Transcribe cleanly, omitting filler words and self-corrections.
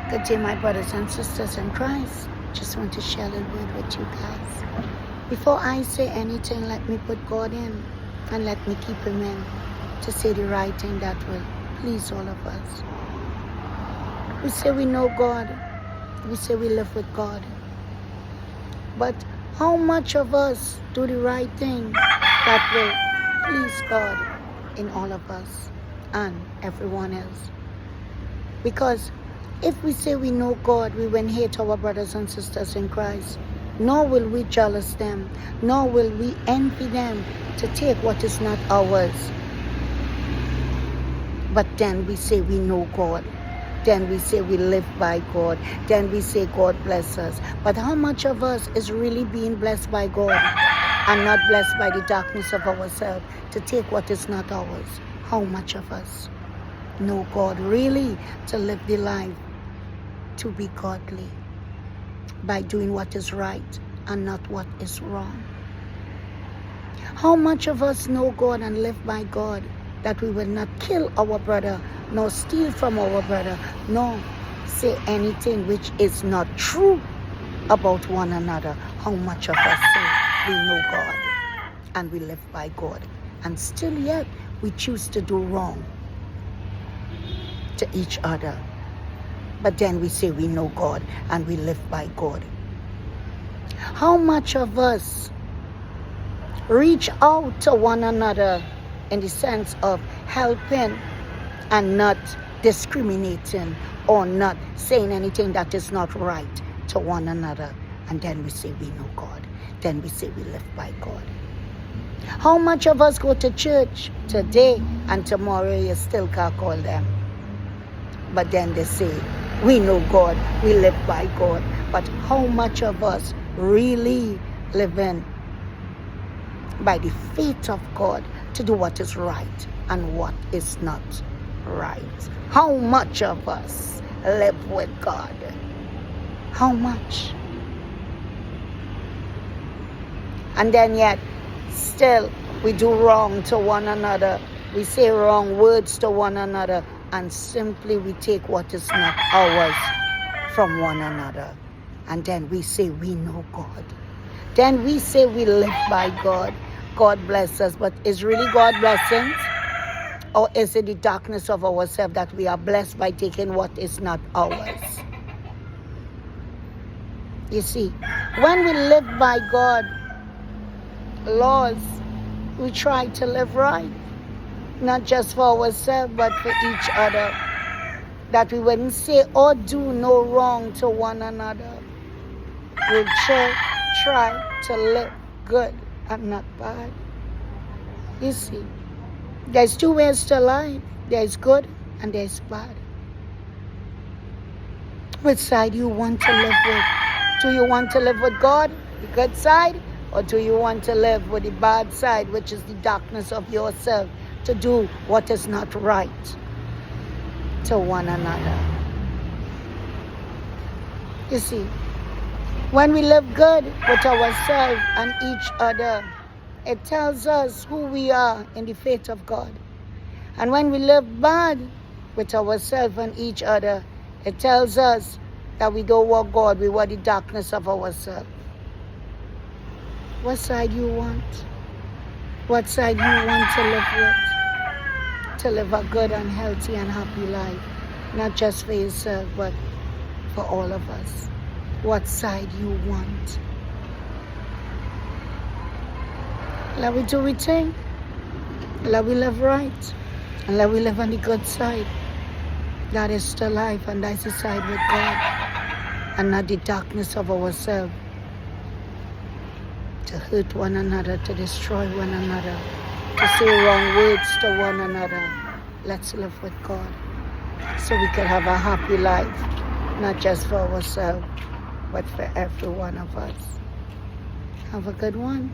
Good day, my brothers and sisters in Christ. Just want to share a little word with you guys. Before I say anything, let me put God in and let me keep Him in to say the right thing that will please all of us. We say we know God. We say we live with God. But how much of us do the right thing that will please God in all of us and everyone else? Because if we say we know God, we won't hate our brothers and sisters in Christ, nor will we jealous them, nor will we envy them to take what is not ours. But then we say we know God. Then we say we live by God. Then we say God bless us. But how much of us is really being blessed by God and not blessed by the darkness of ourselves to take what is not ours? How much of us know God really to live the life to be godly by doing what is right and not what is wrong? How much of us know God and live by God that we will not kill our brother, nor steal from our brother, nor say anything which is not true about one another? How much of us say we know God and we live by God, and still yet we choose to do wrong to each other? But then we say we know God and we live by God. How much of us reach out to one another in the sense of helping and not discriminating or not saying anything that is not right to one another? And then we say we know God. Then we say we live by God. How much of us go to church today and tomorrow you still can't call them? But then they say, we know God, we live by God. But how much of us really living by the faith of God to do what is right and what is not right? How much of us live with God? How much? And then yet, still, we do wrong to one another. We say wrong words to one another. And simply we take what is not ours from one another. And then we say we know God. Then we say we live by God. God bless us. But is really God blessings? Or is it the darkness of ourselves that we are blessed by taking what is not ours? You see, when we live by God laws, we try to live right. Not just for ourselves, but for each other. That we wouldn't say or do no wrong to one another. We'll try to live good and not bad. You see, there's two ways to life. There's good and there's bad. Which side you want to live with? Do you want to live with God, the good side? Or do you want to live with the bad side, which is the darkness of yourself, to do what is not right to one another? You see, when we live good with ourselves and each other, it tells us who we are in the faith of God. And when we live bad with ourselves and each other, it tells us that we don't want God, we want the darkness of ourselves. What side you want? What side you want to live with? To live a good and healthy and happy life. Not just for yourself, but for all of us. What side you want? Let we do we think. Let we live right. And let we live on the good side. That is the life, and that's the side with God. And not the darkness of ourselves. To hurt one another, to destroy one another, to say wrong words to one another. Let's live with God so we can have a happy life, not just for ourselves, but for every one of us. Have a good one.